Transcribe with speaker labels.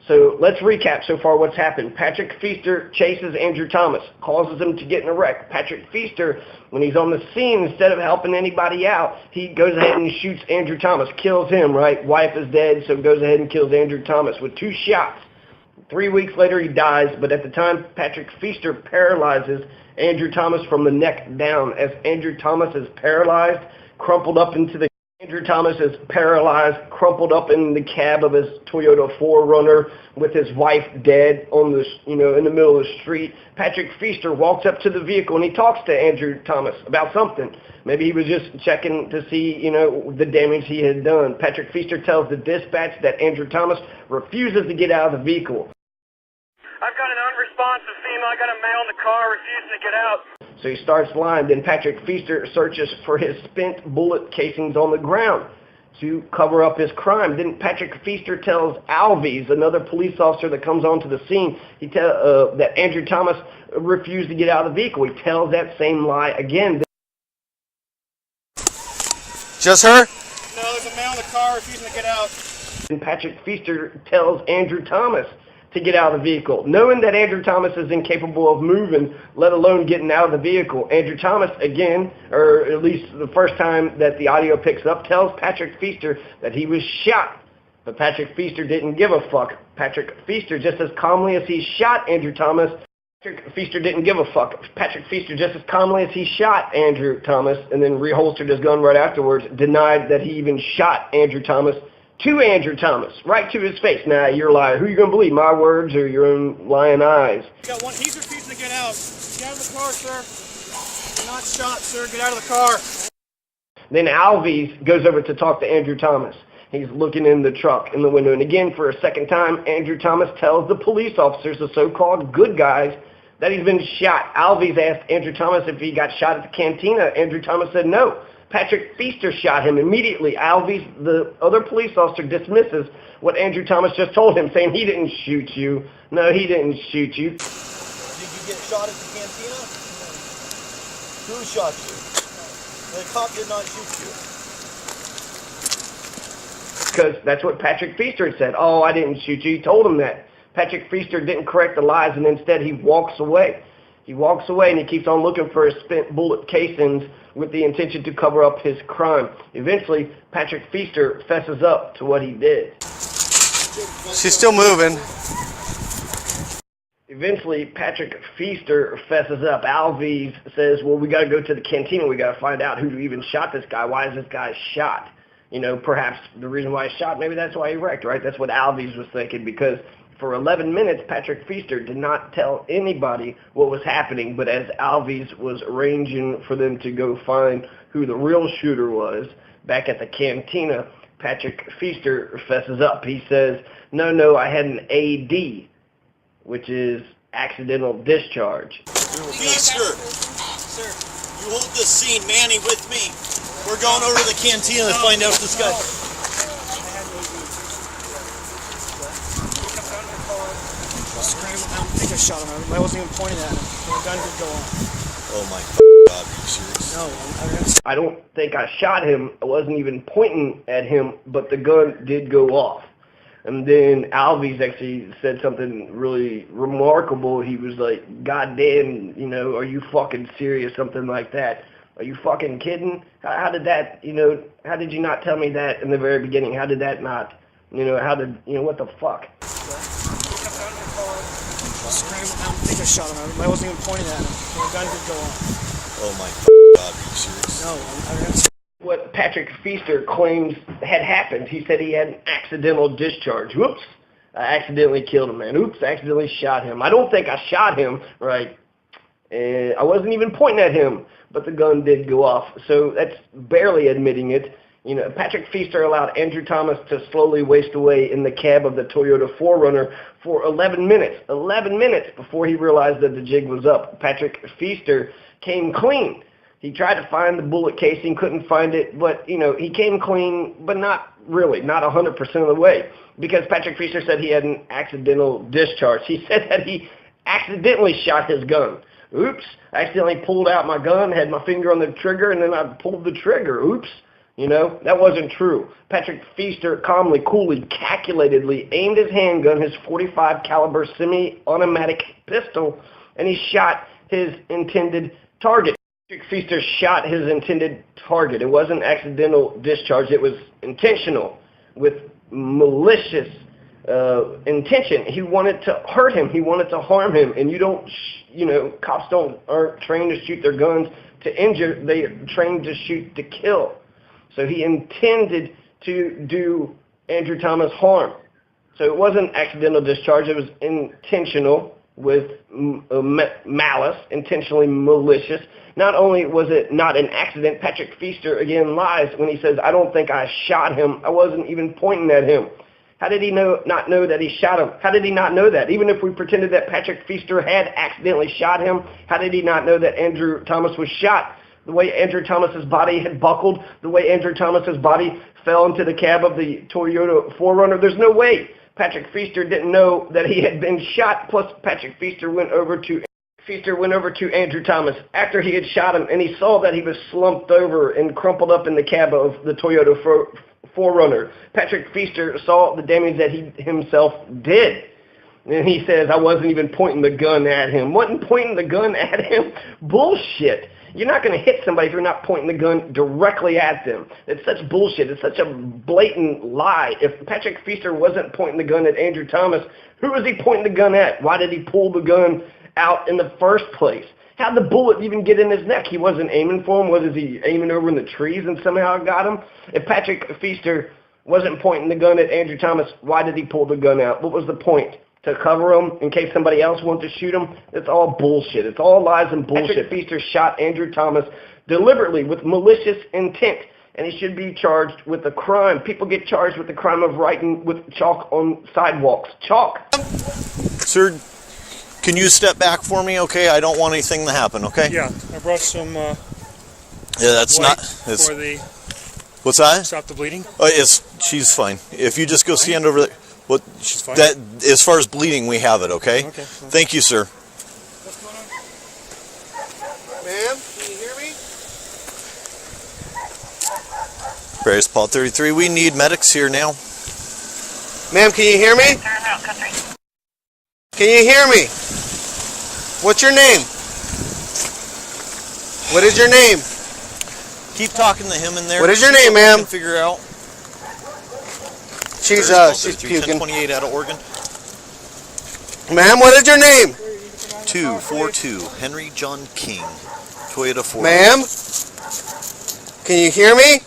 Speaker 1: So let's recap so far what's happened. Patrick Feaster chases Andrew Thomas, causes him to get in a wreck. Patrick Feaster, when he's on the scene, instead of helping anybody out, he goes ahead and shoots Andrew Thomas, kills him, right? Wife is dead, so goes ahead and kills Andrew Thomas with 2 shots. 3 weeks later, he dies, but at the time, Patrick Feaster paralyzes Andrew Thomas from the neck down. As Andrew Thomas is paralyzed, crumpled up into the Andrew Thomas is paralyzed, crumpled up in the cab of his Toyota 4Runner with his wife dead on the, in the middle of the street. Patrick Feaster walks up to the vehicle and he talks to Andrew Thomas about something. Maybe he was just checking to see, the damage he had done. Patrick Feaster tells the dispatch that Andrew Thomas refuses to get out of the vehicle.
Speaker 2: I've got an unresponsive female. I got a male in the car refusing to get out.
Speaker 1: So he starts lying. Then Patrick Feaster searches for his spent bullet casings on the ground to cover up his crime. Then Patrick Feaster tells Alves, another police officer that comes onto the scene, that Andrew Thomas refused to get out of the vehicle. He tells that same lie again.
Speaker 3: Just her?
Speaker 2: No, there's a male in the car refusing to get out.
Speaker 1: And Patrick Feaster tells Andrew Thomas to get out of the vehicle, knowing that Andrew Thomas is incapable of moving, let alone getting out of the vehicle. Andrew Thomas, again, or at least the first time that the audio picks up, tells Patrick Feaster that he was shot. But Patrick Feaster didn't give a fuck. Patrick Feaster, just as calmly as he shot Andrew Thomas, Patrick Feaster didn't give a fuck. Patrick Feaster, just as calmly as he shot Andrew Thomas and then reholstered his gun right afterwards, denied that he even shot Andrew Thomas to Andrew Thomas, right to his face. Now, you're a liar. Who are you going to believe, my words or your own lying eyes?
Speaker 2: Got one. He's refusing to get out. Get out of the car, sir. You're not shot, sir. Get out of the car.
Speaker 1: Then Alves goes over to talk to Andrew Thomas. He's looking in the truck, in the window. And again, for a second time, Andrew Thomas tells the police officers, the so-called good guys, that he's been shot. Alves asked Andrew Thomas if he got shot at the cantina. Andrew Thomas said no. Patrick Feaster shot him immediately. Alves, the other police officer, dismisses what Andrew Thomas just told him, saying he didn't shoot you. No, he didn't shoot you.
Speaker 4: Did you get shot at the cantina? Who shot you? The cop did not shoot you.
Speaker 1: Because that's what Patrick Feaster had said. Oh, I didn't shoot you. He told him that. Patrick Feaster didn't correct the lies, and instead he walks away. He walks away and he keeps on looking for his spent bullet casings with the intention to cover up his crime. Eventually, Patrick Feaster fesses up to what he did.
Speaker 3: She's still moving.
Speaker 1: Eventually, Patrick Feaster fesses up. Alves says, well, we got to go to the cantina. We got to find out who even shot this guy. Why is this guy shot? Perhaps the reason why he shot, maybe that's why he wrecked, right? That's what Alves was thinking, because for 11 minutes, Patrick Feaster did not tell anybody what was happening, but as Alves was arranging for them to go find who the real shooter was back at the cantina, Patrick Feaster fesses up. He says, no, I had an AD, which is accidental discharge.
Speaker 4: Feaster, sir, you hold this scene, Manny, with me. We're going over to the cantina to find out if this guy...
Speaker 2: I don't think I shot him. I wasn't even pointing at him. The gun did go off.
Speaker 4: Oh my God, are you serious?
Speaker 2: No,
Speaker 1: I don't think I shot him. I wasn't even pointing at him, but the gun did go off. And then Alves actually said something really remarkable. He was like, God damn, are you fucking serious? Something like that. Are you fucking kidding? How did that, how did you not tell me that in the very beginning? How did that not, what the fuck?
Speaker 2: I don't think I shot him. I wasn't even pointing at him. The gun did go off.
Speaker 4: Oh my God, are you serious?
Speaker 2: No,
Speaker 1: What Patrick Feaster claims had happened. He said he had an accidental discharge. Whoops, I accidentally killed a man. Oops, I accidentally shot him. I don't think I shot him, right? I wasn't even pointing at him, but the gun did go off. So that's barely admitting it. Patrick Feaster allowed Andrew Thomas to slowly waste away in the cab of the Toyota 4Runner for 11 minutes. 11 minutes before he realized that the jig was up. Patrick Feaster came clean. He tried to find the bullet casing, couldn't find it, but, he came clean, but not really, not 100% of the way, because Patrick Feaster said he had an accidental discharge. He said that he accidentally shot his gun. Oops, I accidentally pulled out my gun, had my finger on the trigger, and then I pulled the trigger. Oops. You know, that wasn't true. Patrick Feaster calmly, coolly, calculatedly aimed his handgun, his .45 caliber semi-automatic pistol, and he shot his intended target. Patrick Feaster shot his intended target. It wasn't accidental discharge. It was intentional, with malicious intention. He wanted to hurt him. He wanted to harm him. And you don't, cops aren't trained to shoot their guns to injure. They're trained to shoot to kill. So he intended to do Andrew Thomas harm. So it wasn't accidental discharge. It was intentional with malice, intentionally malicious. Not only was it not an accident, Patrick Feaster again lies when he says, I don't think I shot him. I wasn't even pointing at him. How did he not know that he shot him? How did he not know that? Even if we pretended that Patrick Feaster had accidentally shot him, how did he not know that Andrew Thomas was shot? The way Andrew Thomas's body had buckled, the way Andrew Thomas's body fell into the cab of the Toyota 4Runner, there's no way Patrick Feaster didn't know that he had been shot. Plus, Patrick Feaster went over to Andrew Thomas after he had shot him, and he saw that he was slumped over and crumpled up in the cab of the Toyota 4Runner. Patrick Feaster saw the damage that he himself did. And he says, I wasn't even pointing the gun at him. Wasn't pointing the gun at him? Bullshit. You're not going to hit somebody if you're not pointing the gun directly at them. It's such bullshit. It's such a blatant lie. If Patrick Feaster wasn't pointing the gun at Andrew Thomas, who was he pointing the gun at? Why did he pull the gun out in the first place? How'd the bullet even get in his neck? He wasn't aiming for him. Was he aiming over in the trees and somehow got him? If Patrick Feaster wasn't pointing the gun at Andrew Thomas, why did he pull the gun out? What was the point? To cover him in case somebody else wanted to shoot him? It's all bullshit. It's all lies and bullshit. Patrick Feaster shot Andrew Thomas deliberately with malicious intent, and he should be charged with a crime. People get charged with the crime of writing with chalk on sidewalks. Chalk.
Speaker 4: Sir, can you step back for me, okay? I don't want anything to happen, okay?
Speaker 2: Yeah, I brought some
Speaker 4: Yeah, that's not... It's,
Speaker 2: for the...
Speaker 4: What's that?
Speaker 2: Stop the bleeding.
Speaker 4: She's fine. If you just go stand over there... Well,
Speaker 2: She's fine.
Speaker 4: that, as far as bleeding, we have it, okay?
Speaker 2: Okay.
Speaker 4: Thank you, sir.
Speaker 2: What's going on?
Speaker 3: Ma'am, can you hear me?
Speaker 4: Paris Paul 33, we need medics here now.
Speaker 3: Ma'am, can you hear me? Can you hear me? What's your name? What is your name?
Speaker 4: Keep talking to him in there.
Speaker 3: What is your name, ma'am?
Speaker 4: Figure out.
Speaker 3: She's
Speaker 4: Paris Paul 33,
Speaker 3: puking.
Speaker 4: 1028 out of Oregon.
Speaker 3: Ma'am, what is your name?
Speaker 4: 242 Henry John King, Toyota 4.
Speaker 3: Ma'am, can you hear me?